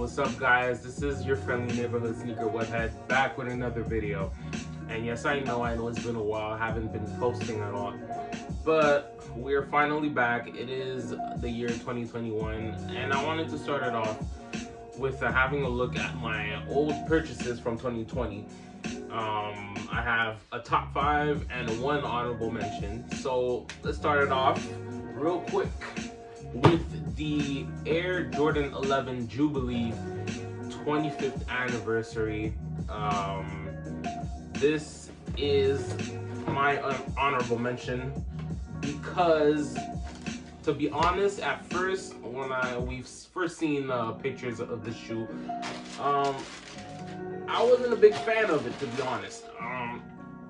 What's up, guys? This is your friendly neighborhood sneaker webhead back with another video. And yes, I know it's been a while. I haven't been posting at all, but we're finally back. It is the year 2021, and I wanted to start it off with having a look at my old purchases from 2020. I have a top 5 and one honorable mention. So let's start it off real quick with the Air Jordan 11 Jubilee 25th anniversary. This is my honorable mention because, to be honest, at first when we've first seen pictures of the shoe, I wasn't a big fan of it, to be honest.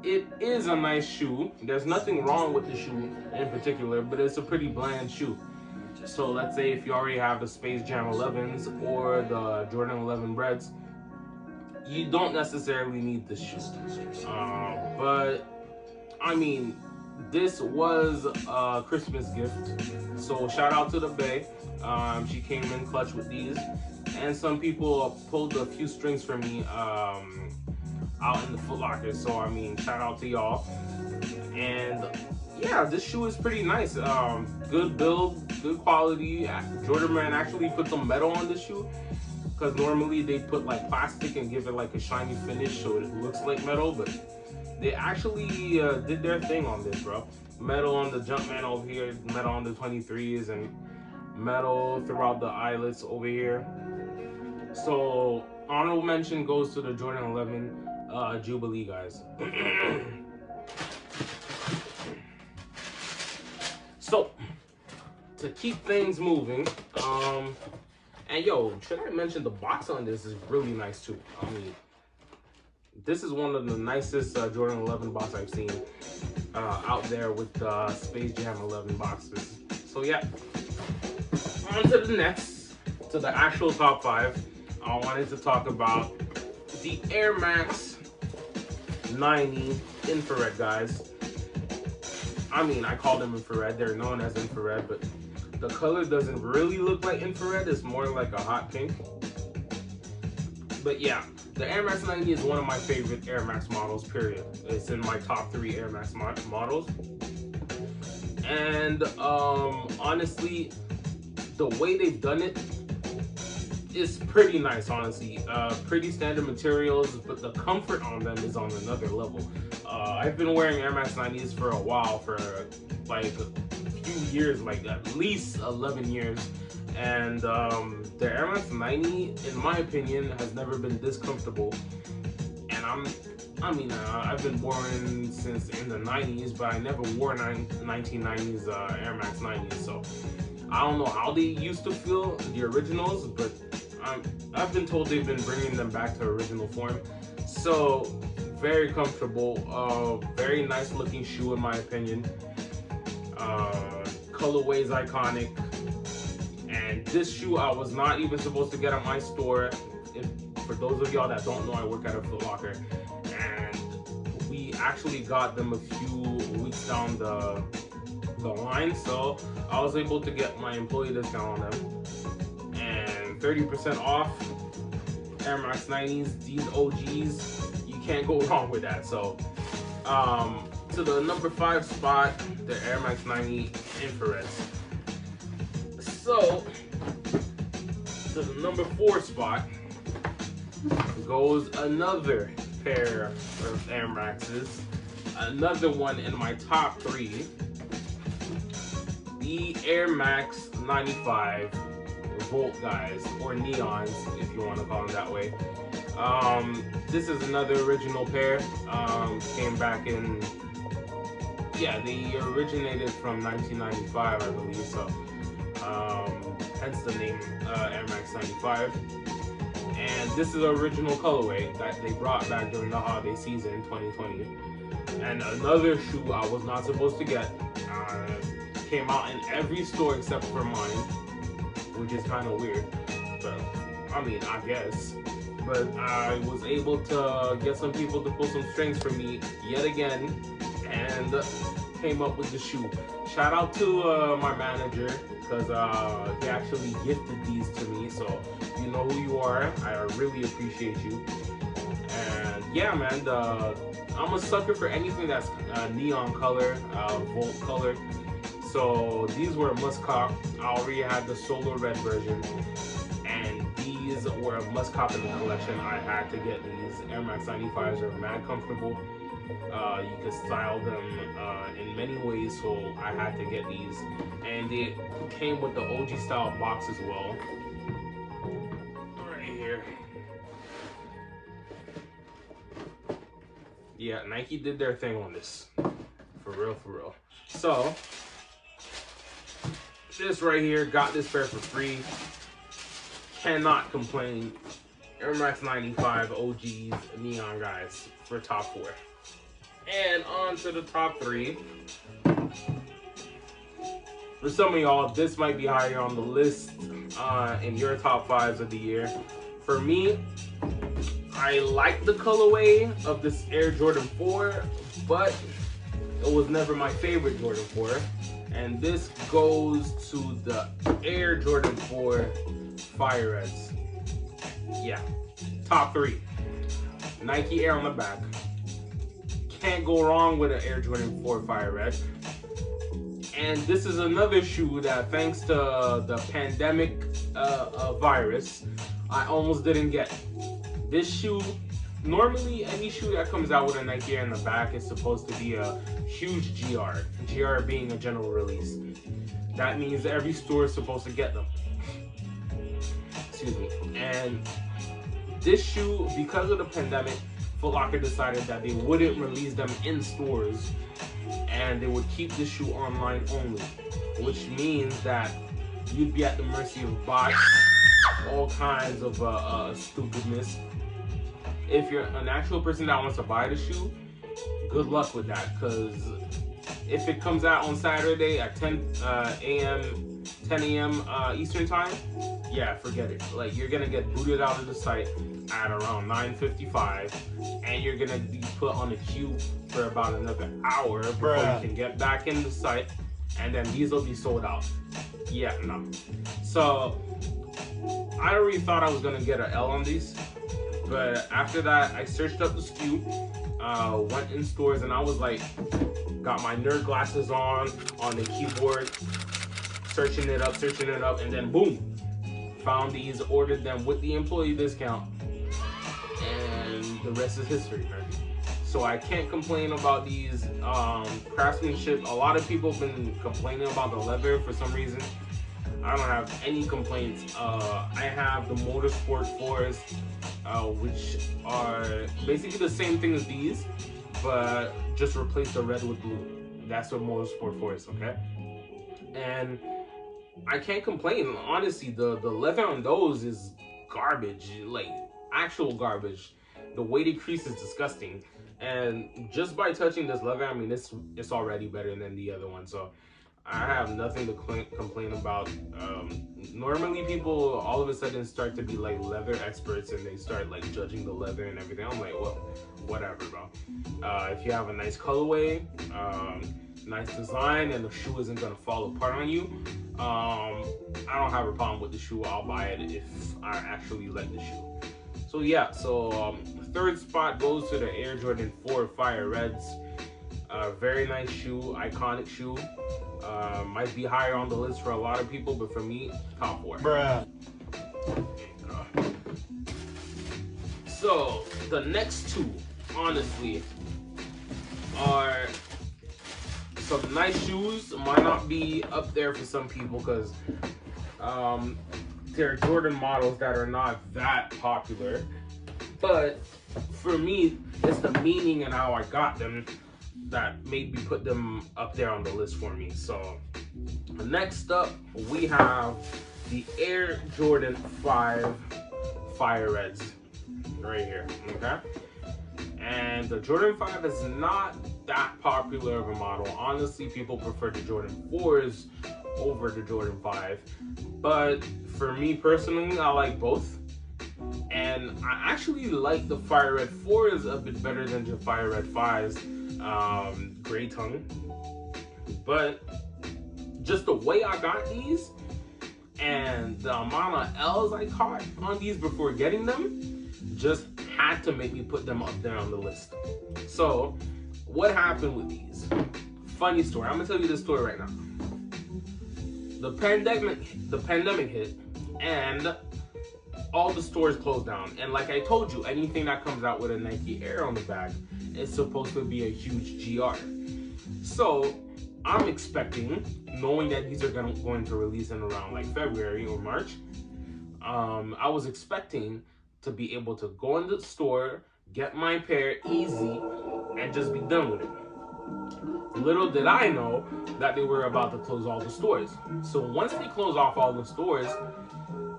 It is a nice shoe. There's nothing wrong with the shoe in particular, but it's a pretty bland shoe. So let's say if you already have the Space Jam 11s or the Jordan 11 Reds, you don't necessarily need this shoe. But I mean, this was a Christmas gift. So shout out to the Bay. She came in clutch with these, and some people pulled a few strings for me out in the Foot Locker. So I mean, shout out to y'all. And yeah, this shoe is pretty nice. Good build, good quality. Jordan Brand actually put some metal on this shoe, because normally they put like plastic and give it like a shiny finish so it looks like metal, but they actually did their thing on this, bro. Metal on the Jumpman over here, metal on the 23s, and metal throughout the eyelets over here. So honorable mention goes to the Jordan 11 Jubilee, guys. So to keep things moving, and yo, should I mention the box on this is really nice too. I mean, this is one of the nicest Jordan 11 box I've seen out there with the Space Jam 11 boxes. So yeah, on to the next, to the actual top 5. I wanted to talk about the Air Max 90 infrared, guys. I mean, I call them infrared. They're known as infrared, but the color doesn't really look like infrared. It's more like a hot pink. But yeah, the Air Max 90 is one of my favorite Air Max models, period. It's in my top 3 Air Max models. And honestly, the way they've done it is pretty nice, honestly. Pretty standard materials, but the comfort on them is on another level. I've been wearing Air Max 90s for a while, for like a few years, like at least 11 years. And the Air Max 90, in my opinion, has never been this comfortable. And I've been wearing since in the 90s, but I never wore 1990s Air Max 90s. So I don't know how they used to feel, the originals, but I've been told they've been bringing them back to original form. So very comfortable, very nice looking shoe in my opinion. Colorway is iconic. And this shoe I was not even supposed to get at my store. For those of y'all that don't know, I work at a Foot Locker, and we actually got them a few weeks down the line, so I was able to get my employee discount on them, and 30% off Air Max 90s, these OGs, you can't go wrong with that. So to the number 5 spot, the Air Max 90 infrareds. So to the number 4 spot goes another pair of Air Maxes, another one in my top 3, the Air Max 95 Volt, guys, or Neons if you want to call them that way. This is another original pair. Came back in, yeah, they originated from 1995, I believe, so hence the name Air Max 95. And this is the original colorway that they brought back during the holiday season 2020. And another shoe I was not supposed to get, came out in every store except for mine, which is kind of weird, but I mean, I guess. But I was able to get some people to pull some strings for me yet again, and came up with the shoe. Shout out to my manager, because he actually gifted these to me, so you know who you are. I really appreciate you. And yeah, man, I'm a sucker for anything that's neon color, Volt color. So these were a must cop. I already had the Solar Red version, and these were a must cop in the collection. I had to get these. Air Max 95s are mad comfortable. You can style them in many ways, so I had to get these. And it came with the OG style box as well. Right here. Yeah, Nike did their thing on this. For real, for real. So, this right here, got this pair for free. Cannot complain. Air Max 95 OGs, neon guys, for top 4. And on to the top 3. For some of y'all, this might be higher on the list in your top 5s of the year. For me, I like the colorway of this Air Jordan 4, but it was never my favorite Jordan 4. And this goes to the Air Jordan 4 Fire Reds. Yeah, top 3. Nike Air on the back. Can't go wrong with an Air Jordan 4 Fire Red. And this is another shoe that, thanks to the pandemic virus, I almost didn't get. This shoe, normally any shoe that comes out with a Nike Air in the back is supposed to be a huge GR. GR being a general release. That means every store is supposed to get them. Excuse me. And this shoe, because of the pandemic, Foot Locker decided that they wouldn't release them in stores and they would keep the shoe online only, which means that you'd be at the mercy of bots, all kinds of stupidness. If you're an actual person that wants to buy the shoe, good luck with that, because if it comes out on Saturday at 10 a.m. Eastern time, yeah, forget it. Like, you're gonna get booted out of the site at around 9:55, and you're gonna be put on a queue for about another hour before you can get back in the site, and then these will be sold out. Yeah, no. So I already thought I was gonna get an L on these, but after that I searched up the SKU, went in stores, and I was like, got my nerd glasses on the keyboard, searching it up, and then boom, found these, ordered them with the employee discount, and the rest is history, man. So I can't complain about these. Craftsmanship, a lot of people have been complaining about the leather for some reason. I don't have any complaints. I have the Motorsport 4s, which are basically the same thing as these, but just replace the red with blue. That's what Motorsport 4 is, okay? And I can't complain. Honestly, the leather on those is garbage, like actual garbage. The weighted crease is disgusting. And just by touching this leather, I mean, it's already better than the other one. So I have nothing to complain about. Normally people all of a sudden start to be like leather experts, and they start like judging the leather and everything. I'm like, well, whatever, bro. If you have a nice colorway, nice design, and the shoe isn't gonna fall apart on you, I don't have a problem with the shoe. I'll buy it if I actually like the shoe. So yeah, so third spot goes to the Air Jordan 4 Fire Reds. Very nice shoe, iconic shoe. Might be higher on the list for a lot of people, but for me, top 4. Bruh. So the next two, honestly, are some nice shoes. Might not be up there for some people because they're Jordan models that are not that popular. But for me, it's the meaning and how I got them that made me put them up there on the list for me. So next up, we have the Air Jordan 5 Fire Reds right here, okay? And the Jordan 5 is not that popular of a model. Honestly, people prefer the Jordan 4s over the Jordan 5. But for me personally, I like both. And I actually like the Fire Red 4s a bit better than the Fire Red 5s. gray tongue. But just the way I got these and the amount of L's I caught on these before getting them just had to make me put them up there on the list. So what happened with these? Funny story. I'm gonna tell you this story right now. The pandemic hit and all the stores closed down. And like I told you, anything that comes out with a Nike Air on the back is supposed to be a huge GR. So I'm expecting, knowing that these are going to release in around like February or March, I was expecting to be able to go in the store, get my pair easy, and just be done with it. Little did I know that they were about to close all the stores. So once they close off all the stores,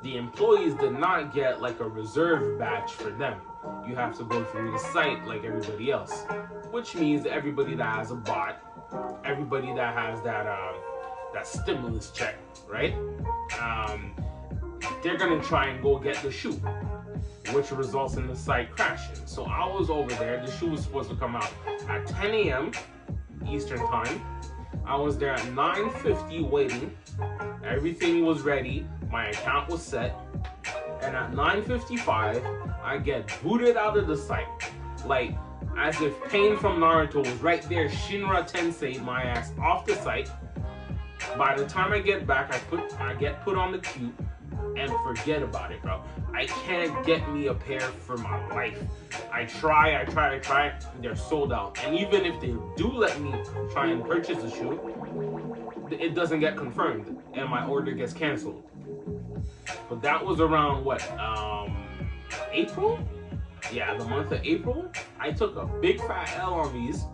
the employees did not get like a reserve badge for them. You have to go through the site like everybody else, which means everybody that has a bot, everybody that has that stimulus check, right? They're gonna try and go get the shoe, which results in the site crashing. So I was over there. The shoe was supposed to come out at 10 a.m. Eastern time. I was there at 9:50 waiting. Everything was ready. My account was set. And at 9:55, I get booted out of the site. Like, as if Pain from Naruto was right there, Shinra Tensei my ass off the site. By the time I get back, I get put on the queue and forget about it, bro. I can't get me a pair for my life. I try, they're sold out. And even if they do let me try and purchase a shoe, it doesn't get confirmed and my order gets canceled. But that was around what, April? Yeah, the month of April. I took a big fat L on these.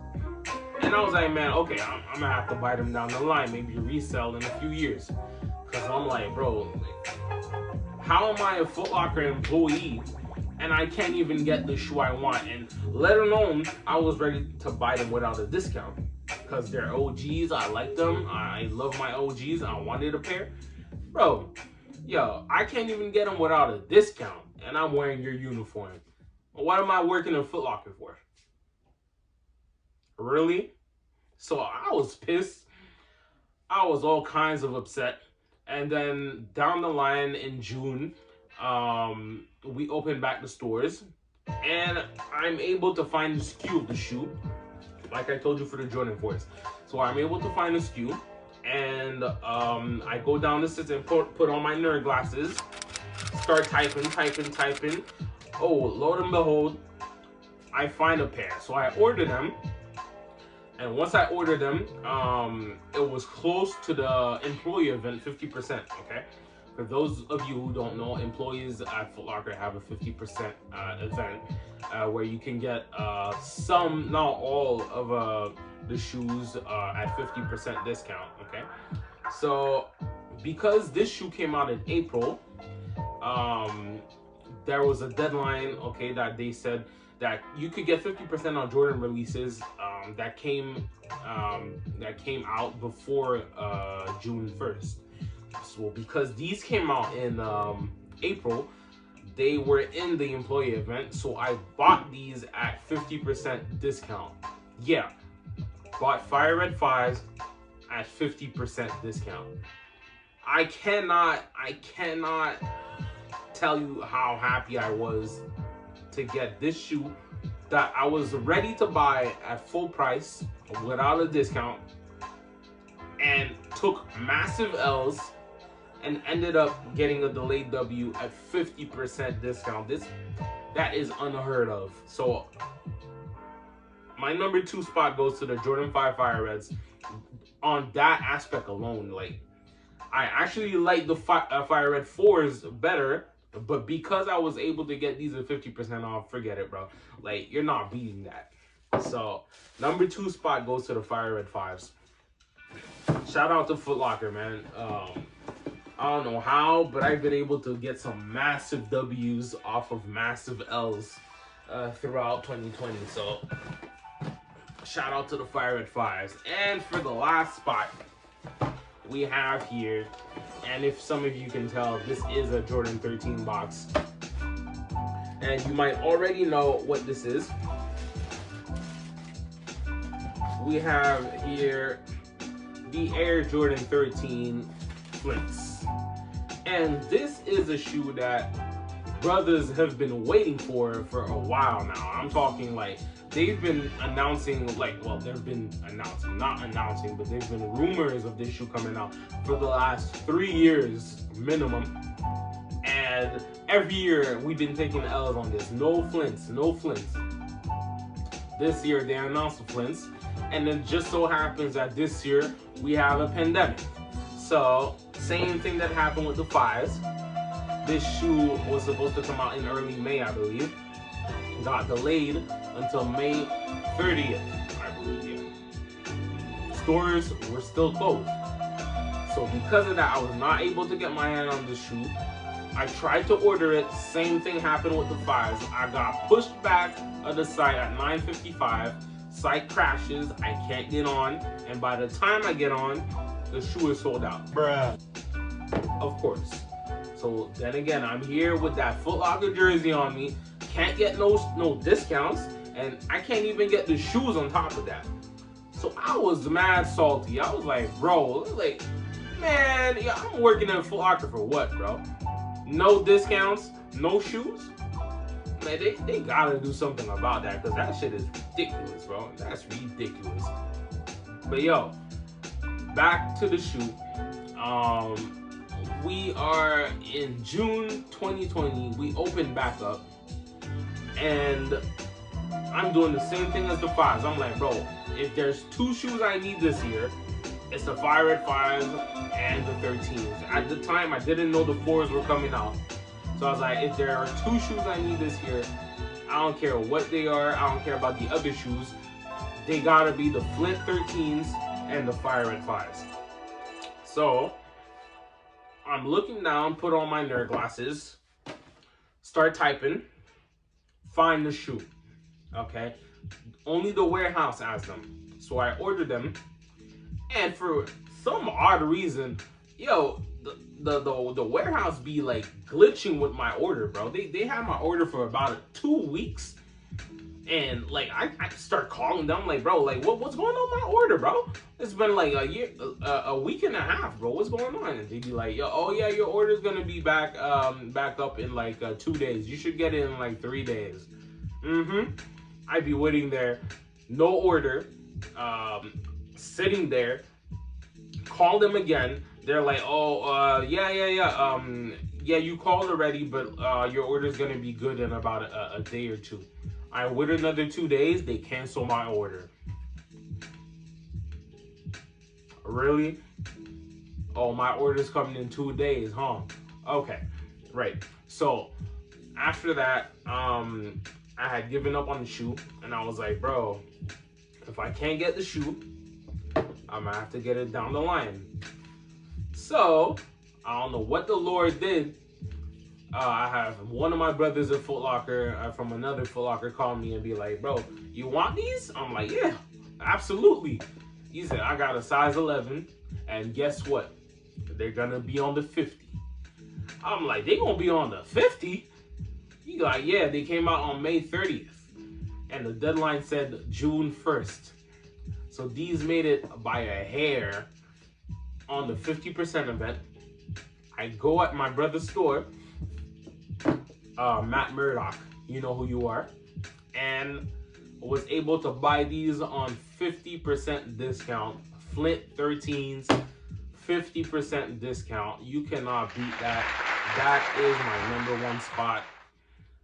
And I was like, man, okay, I'm gonna have to buy them down the line, maybe resell in a few years. Cause I'm like, bro, how am I a Foot Locker employee and I can't even get the shoe I want? And let alone, I was ready to buy them without a discount. Cause they're OGs, I like them, I love my OGs, I wanted a pair. Bro, yo, I can't even get them without a discount and I'm wearing your uniform. What am I working in Foot Locker for? Really? So I was pissed. I was all kinds of upset. And then down the line in June, we opened back the stores. And I'm able to find the SKU of the shoe. Like I told you for the Jordan 4s. So I'm able to find the SKU. And I go down the stairs and put on my nerd glasses. Start typing. Oh, lo and behold, I find a pair. So I order them. And once I ordered them, it was close to the employee event, 50%, okay? For those of you who don't know, employees at Foot Locker have a 50% event where you can get some, not all of the shoes at 50% discount, okay? So because this shoe came out in April, there was a deadline, okay, that they said that you could get 50% on Jordan releases that came out before June 1st. So because these came out in April, they were in the employee event, so I bought these at 50% discount. Yeah, bought Fire Red 5s at 50% discount. I cannot tell you how happy I was to get this shoe that I was ready to buy at full price without a discount and took massive L's and ended up getting a delayed W at 50% discount. That is unheard of. So my number 2 spot goes to the Jordan 5 Fire Reds. On that aspect alone, like, I actually like the Fire Red 4s better, but because I was able to get these at 50% off, forget it, bro. Like, you're not beating that. So number 2 spot goes to the Fire Red 5s. Shout out to Foot Locker, man. I don't know how, but I've been able to get some massive W's off of massive L's throughout 2020. So shout out to the Fire Red 5s. And for the last spot we have here, and if some of you can tell, this is a Jordan 13 box. And you might already know what this is. we have here the Air Jordan 13 Flints. And this is a shoe that brothers have been waiting for a while now. I'm talking like they've been announcing, like, well, they've been announcing, not announcing, but there's been rumors of this shoe coming out for the last 3 years minimum. And every year we've been taking L's on this. No Flints, no Flints. This year they announced the Flints, and then just so happens that this year we have a pandemic. So same thing that happened with the 5s. This shoe was supposed to come out in early May, I believe. Got delayed until May 30th, I believe, yeah. Stores were still closed. So because of that, I was not able to get my hand on the shoe. I tried to order it, same thing happened with the 5s. I got pushed back of the site at 9:55. Site crashes, I can't get on, and by the time I get on, the shoe is sold out. Bruh. Of course. So then again, I'm here with that Foot Locker jersey on me, can't get no discounts, and I can't even get the shoes on top of that. So I was mad salty. I was like, bro, like, man, yeah, I'm working at Foot Locker for what, bro? No discounts, no shoes? Man, they gotta do something about that, because that shit is ridiculous, bro. That's ridiculous. But yo, back to the shoe. We are in June 2020. We opened back up, and I'm doing the same thing as the 5s. I'm like, bro, if there's 2 shoes I need this year, it's the Fire Red 5s and the 13s. At the time, I didn't know the 4s were coming out. So I was like, if there are 2 shoes I need this year, I don't care what they are. I don't care about the other shoes. They gotta be the Flint 13s and the Fire Red 5s. So I'm looking down, put on my nerd glasses, start typing, find the shoe. Okay, only the warehouse has them. So I ordered them, and for some odd reason, yo, the warehouse be like glitching with my order, bro. They had my order for about 2 weeks, and like I start calling them like, bro, like what's going on with my order, bro? It's been like a week and a half, bro. What's going on? And they be like, yo, oh yeah, your order's gonna be back up in like 2 days. You should get it in like 3 days. I'd be waiting there, no order, sitting there. Call them again. They're like, oh, yeah, you called already, but your order's gonna be good in about a day or 2. I waited another 2 days, they cancel my order. Really? Oh, my order's coming in 2 days, huh? Okay, right. So after that, I had given up on the shoe, and I was like, bro, if I can't get the shoe, I'm gonna have to get it down the line. So I don't know what the Lord did. I have one of my brothers at Foot Locker from another Foot Locker call me and be like, bro, you want these? I'm like, yeah, absolutely. He said, I got a size 11, and guess what? They're gonna be on the 50. I'm like, they gonna be on the 50? He like, yeah, they came out on May 30th, and the deadline said June 1st. So these made it by a hair on the 50% event. I go at my brother's store, Matt Murdoch, you know who you are, and was able to buy these on 50% discount. Flint 13s, 50% discount. You cannot beat that. That is my #1 spot.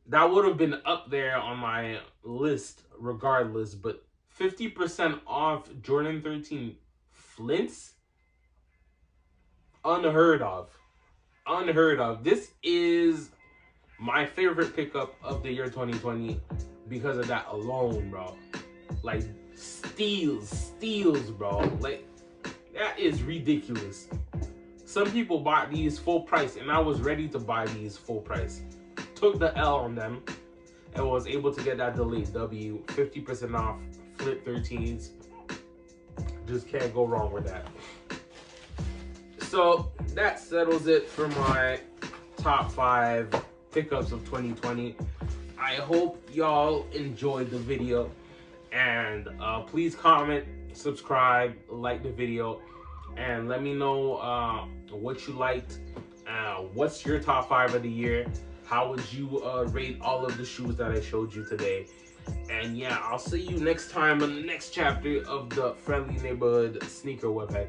That would have been up there on my list regardless, but 50% off Jordan 13 Flints? Unheard of. Unheard of. This is my favorite pickup of the year 2020 because of that alone, bro. Like, steals, bro. Like, that is ridiculous. Some people bought these full price, and I was ready to buy these full price. Took the L on them and was able to get that delayed W. 50% off Flint 13s. Just can't go wrong with that. So that settles it for my top 5 pickups of 2020. I hope y'all enjoyed the video, and please comment subscribe, like the video, and let me know what you liked. What's your top 5 of the year? How would you rate all of the shoes that I showed you today? And yeah, I'll see you next time in the next chapter of the Friendly Neighborhood Sneaker Webhead.